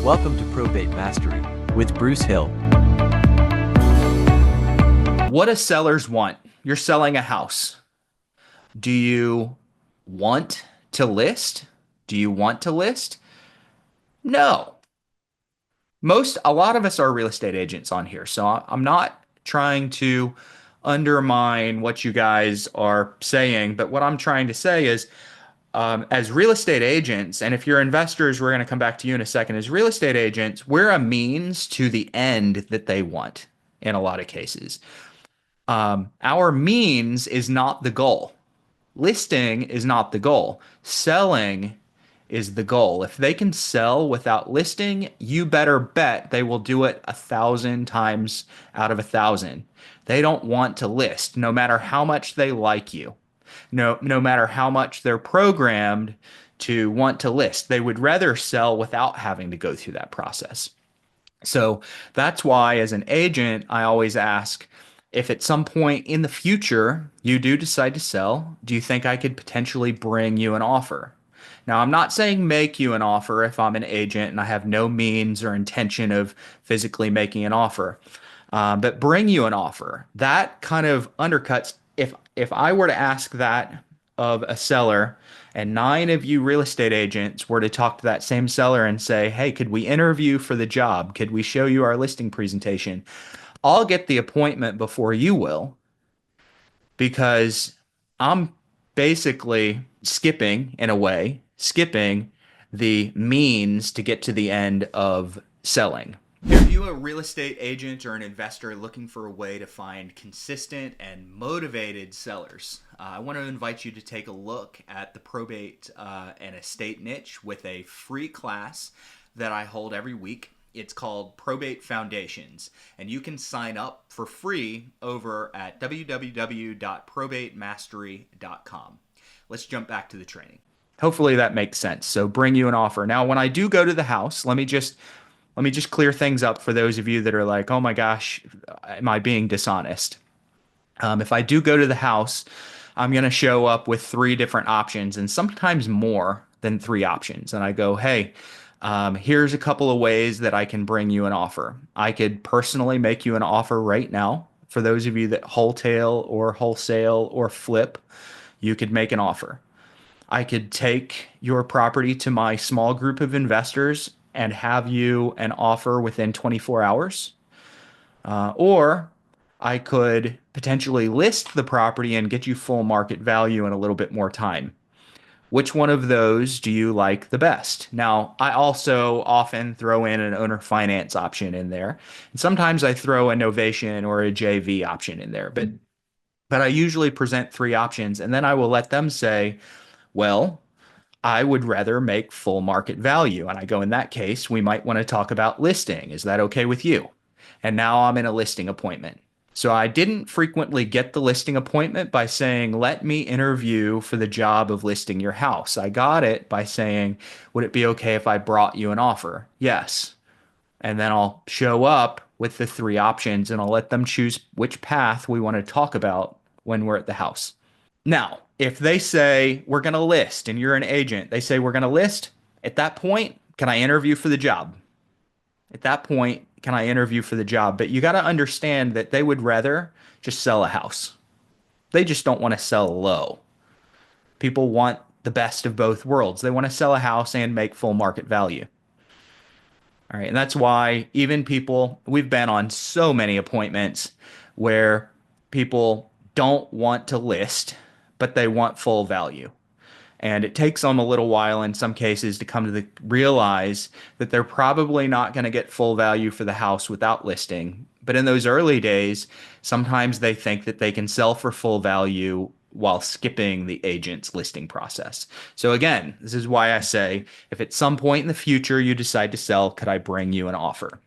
Welcome to Probate Mastery with Bruce Hill. What do sellers want? You're selling a house. Do you want to list? Do you want to list? No. A lot of us are real estate agents on here, so I'm not trying to undermine what you guys are saying, but what I'm trying to say is, as real estate agents, and if you're investors, we're going to come back to you in a second. As real estate agents, we're a means to the end that they want in a lot of cases. Our means is not the goal. Listing is not the goal. Selling is the goal. If they can sell without listing, you better bet they will do it 1,000 times out of 1,000. They don't want to list, no matter how much they like you. No matter how much they're programmed to want to list. They would rather sell without having to go through that process. So that's why, as an agent, I always ask if at some point in the future you do decide to sell, do you think I could potentially bring you an offer? Now, I'm not saying make you an offer if I'm an agent and I have no means or intention of physically making an offer, but bring you an offer. That kind of undercuts if I were to ask that of a seller and 9 of you real estate agents were to talk to that same seller and say, hey, could we interview for the job? Could we show you our listing presentation? I'll get the appointment before you will because I'm basically skipping the means to get to the end of selling. Are you a real estate agent or an investor looking for a way to find consistent and motivated sellers? I want to invite you to take a look at the probate and estate niche with a free class that I hold every week. It's called Probate Foundations, and you can sign up for free over at www.probatemastery.com. Let's jump back to the training. Hopefully that makes sense. So bring you an offer. Now, when I do go to the house, let me just clear things up for those of you that are like, oh my gosh, am I being dishonest? If I do go to the house, I'm going to show up with 3 different options and sometimes more than 3 options. And I go, hey, here's a couple of ways that I can bring you an offer. I could personally make you an offer right now. For those of you that wholesale or flip, you could make an offer. I could take your property to my small group of investors and have you an offer within 24 hours. Or I could potentially list the property and get you full market value in a little bit more time. Which one of those do you like the best? Now, I also often throw in an owner finance option in there. And sometimes I throw a novation or a JV option in there, but I usually present 3 options and then I will let them say, well, I would rather make full market value. And I go, in that case, we might want to talk about listing. Is that okay with you? And now I'm in a listing appointment. So I didn't frequently get the listing appointment by saying, let me interview for the job of listing your house. I got it by saying, would it be okay if I brought you an offer? Yes. And then I'll show up with the 3 options and I'll let them choose which path we want to talk about when we're at the house. Now, if they say we're going to list and you're an agent, they say we're going to list, at that point, can I interview for the job? At that point, can I interview for the job? But you got to understand that they would rather just sell a house. They just don't want to sell low. People want the best of both worlds. They want to sell a house and make full market value. All right. And that's why even we've been on so many appointments where people don't want to list, but they want full value. And it takes them a little while in some cases to come to realize that they're probably not going to get full value for the house without listing. But in those early days, sometimes they think that they can sell for full value while skipping the agent's listing process. So again, this is why I say, if at some point in the future you decide to sell, could I bring you an offer?